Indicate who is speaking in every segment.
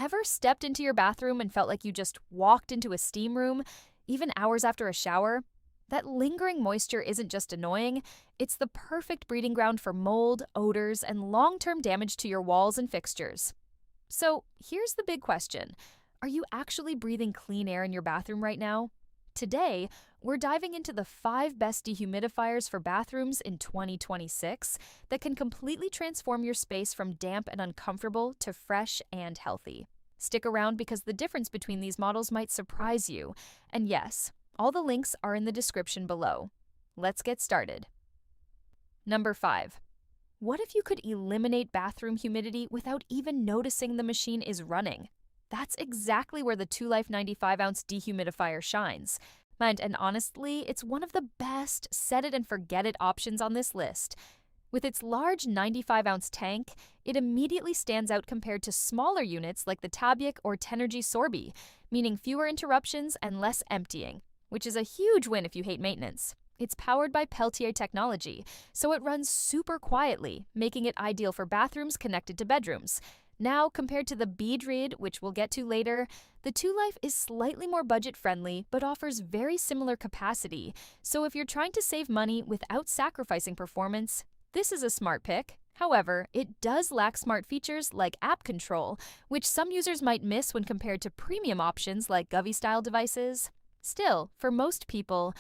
Speaker 1: ever stepped into your bathroom and felt like you just walked into a steam room, even hours after a shower? That lingering moisture isn't just annoying, it's the perfect breeding ground for mold, odors, and long-term damage to your walls and fixtures. So here's the big question. Are you actually breathing clean air in your bathroom right now? Today, we're diving into the 5 best dehumidifiers for bathrooms in 2026 that can completely transform your space from damp and uncomfortable to fresh and healthy. Stick around because the difference between these models might surprise you. And yes, all the links are in the description below. Let's get started. Number 5. What if you could eliminate bathroom humidity without even noticing the machine is running? That's exactly where the 2Life 95-ounce dehumidifier shines. And honestly, it's one of the best set-it-and-forget-it options on this list. With its large 95-ounce tank, it immediately stands out compared to smaller units like the Tabiak or Tenergy Sorbi, meaning fewer interruptions and less emptying, which is a huge win if you hate maintenance. It's powered by Peltier technology, so it runs super quietly, making it ideal for bathrooms connected to bedrooms. Now, compared to the Beadrid, which we'll get to later, the 2Life is slightly more budget-friendly but offers very similar capacity, so if you're trying to save money without sacrificing performance, this is a smart pick. However, it does lack smart features like app control, which some users might miss when compared to premium options like Govee-style devices. Still, for most people,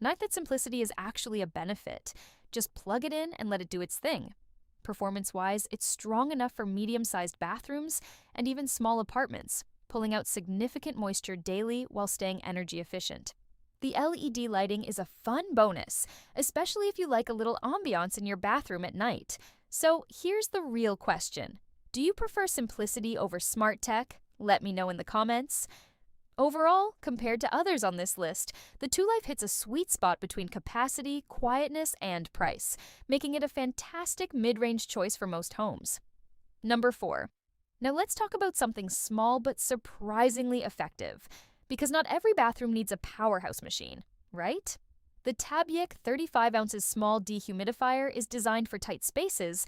Speaker 1: not that simplicity is actually a benefit. Just plug it in and let it do its thing. Performance-wise, it's strong enough for medium-sized bathrooms and even small apartments, pulling out significant moisture daily while staying energy efficient. The LED lighting is a fun bonus, especially if you like a little ambiance in your bathroom at night. So here's the real question. Do you prefer simplicity over smart tech? Let me know in the comments. Overall, compared to others on this list, the 2Life hits a sweet spot between capacity, quietness, and price, making it a fantastic mid-range choice for most homes. Number 4. Now let's talk about something small but surprisingly effective, because not every bathroom needs a powerhouse machine, right? The Tabiak 35 ounces Small Dehumidifier is designed for tight spaces,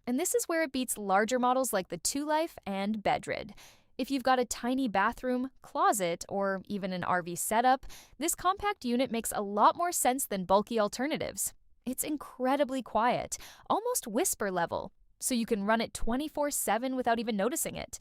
Speaker 1: and this is where it beats larger models like the 2Life and Beadrid. If you've got a tiny bathroom, closet, or even an RV setup, this compact unit makes a lot more sense than bulky alternatives. It's incredibly quiet, almost whisper level, so you can run it 24/7 without even noticing it.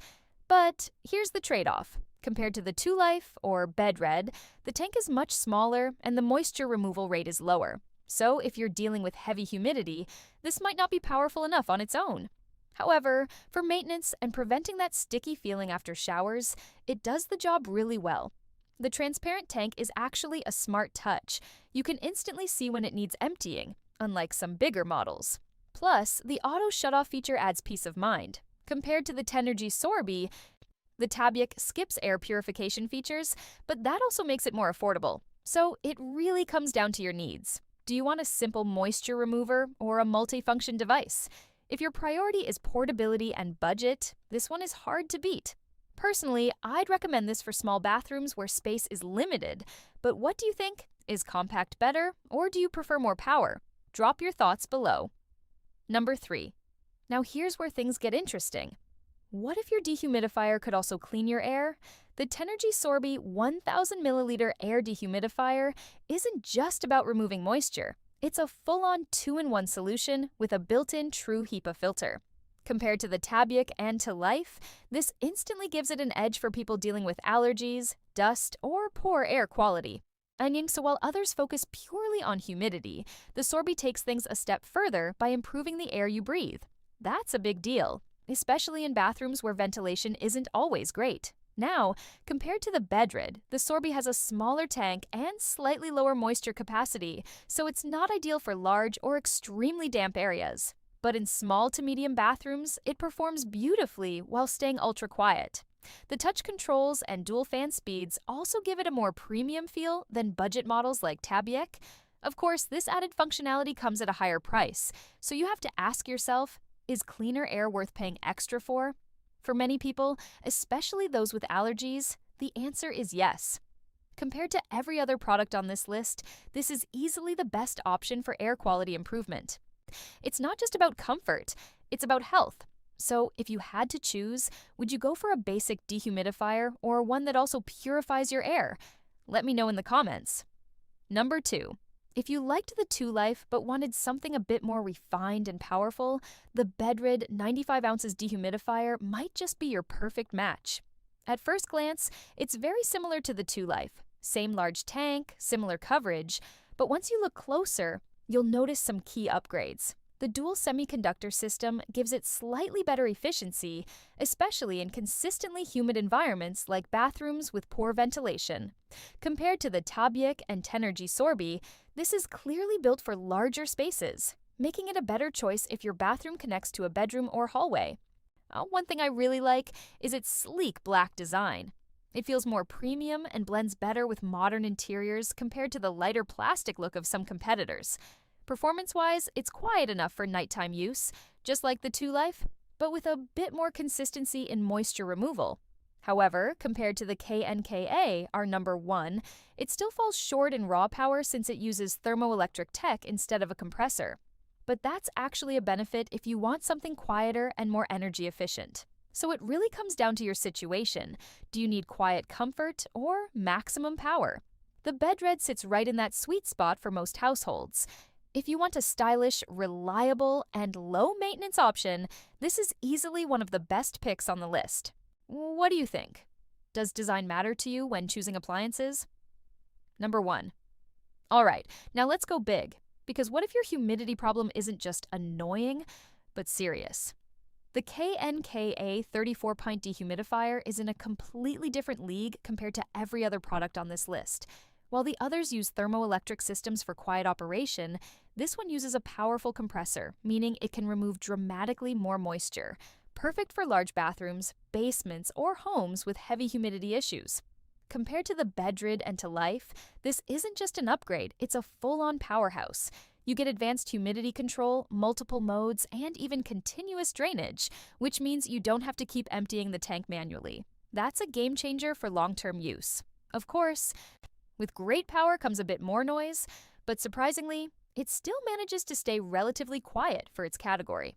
Speaker 1: But here's the trade-off. Compared to the 2Life or Beadrid, the tank is much smaller and the moisture removal rate is lower. So if you're dealing with heavy humidity, this might not be powerful enough on its own. However, for maintenance and preventing that sticky feeling after showers, it does the job really well. The transparent tank is actually a smart touch. You can instantly see when it needs emptying, unlike some bigger models. Plus, the auto shutoff feature adds peace of mind. Compared to the Tenergy Sorbi, the Tabiak skips air purification features, but that also makes it more affordable. So it really comes down to your needs. Do you want a simple moisture remover or a multi-function device? If your priority is portability and budget, this one is hard to beat. Personally, I'd recommend this for small bathrooms where space is limited, but what do you think? Is compact better, or do you prefer more power? Drop your thoughts below. Number 3. Now here's where things get interesting. What if your dehumidifier could also clean your air? The Tenergy Sorbi 1000 milliliter Air Dehumidifier isn't just about removing moisture. It's a full-on 2-in-1 solution with a built-in true HEPA filter. Compared to the Tabiak and to Life, this instantly gives it an edge for people dealing with allergies, dust, or poor air quality. So while others focus purely on humidity, the Sorbi takes things a step further by improving the air you breathe. That's a big deal, especially in bathrooms where ventilation isn't always great. Now, compared to the Beadrid, the Sorbi has a smaller tank and slightly lower moisture capacity, so it's not ideal for large or extremely damp areas. But in small to medium bathrooms, it performs beautifully while staying ultra quiet. The touch controls and dual fan speeds also give it a more premium feel than budget models like Tabiak. Of course, this added functionality comes at a higher price, so you have to ask yourself, is cleaner air worth paying extra for? For many people, especially those with allergies, the answer is yes. Compared to every other product on this list, this is easily the best option for air quality improvement. It's not just about comfort, it's about health. So, if you had to choose, would you go for a basic dehumidifier or one that also purifies your air? Let me know in the comments. Number 2. If you liked the 2 Life but wanted something a bit more refined and powerful, the Bedrid 95 ounces dehumidifier might just be your perfect match. At first glance, it's very similar to the 2 Life. Same large tank, similar coverage, but once you look closer, you'll notice some key upgrades. The dual semiconductor system gives it slightly better efficiency, especially in consistently humid environments like bathrooms with poor ventilation. Compared to the Tabiak and Tenergy Sorbi, this is clearly built for larger spaces, making it a better choice if your bathroom connects to a bedroom or hallway. One thing I really like is its sleek black design. It feels more premium and blends better with modern interiors compared to the lighter plastic look of some competitors. Performance-wise, it's quiet enough for nighttime use, just like the 2 Life, but with a bit more consistency in moisture removal. However, compared to the KNKA, our number 1, it still falls short in raw power since it uses thermoelectric tech instead of a compressor. But that's actually a benefit if you want something quieter and more energy efficient. So it really comes down to your situation. Do you need quiet comfort or maximum power? The Bedrid sits right in that sweet spot for most households. If you want a stylish, reliable, and low-maintenance option, this is easily one of the best picks on the list. What do you think? Does design matter to you when choosing appliances? Number 1. Alright, now let's go big, because what if your humidity problem isn't just annoying, but serious? The KNKA 34-pint dehumidifier is in a completely different league compared to every other product on this list. While the others use thermoelectric systems for quiet operation, this one uses a powerful compressor, meaning it can remove dramatically more moisture. Perfect for large bathrooms, basements, or homes with heavy humidity issues. Compared to the Bedrid and to Life, this isn't just an upgrade, it's a full-on powerhouse. You get advanced humidity control, multiple modes, and even continuous drainage, which means you don't have to keep emptying the tank manually. That's a game changer for long-term use. Of course, with great power comes a bit more noise, but surprisingly, it still manages to stay relatively quiet for its category.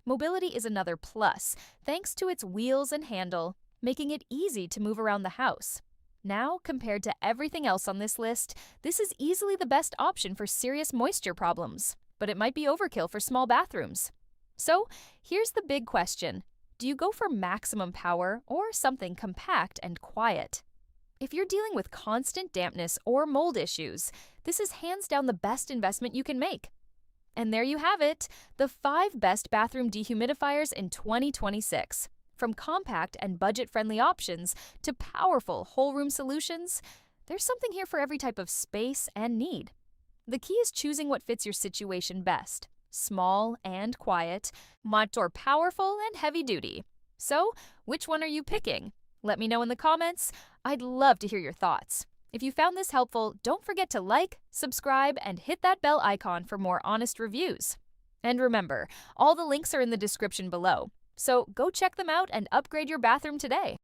Speaker 1: Mobility is another plus, thanks to its wheels and handle, making it easy to move around the house. Now, compared to everything else on this list, this is easily the best option for serious moisture problems, but it might be overkill for small bathrooms. So, here's the big question. Do you go for maximum power or something compact and quiet? If you're dealing with constant dampness or mold issues, this is hands down the best investment you can make. And there you have it, the 5 best bathroom dehumidifiers in 2026. From compact and budget-friendly options to powerful whole-room solutions, there's something here for every type of space and need. The key is choosing what fits your situation best. Small and quiet, much or powerful and heavy-duty. So, which one are you picking? Let me know in the comments. I'd love to hear your thoughts. If you found this helpful, don't forget to like, subscribe, and hit that bell icon for more honest reviews. And remember, all the links are in the description below, so go check them out and upgrade your bathroom today.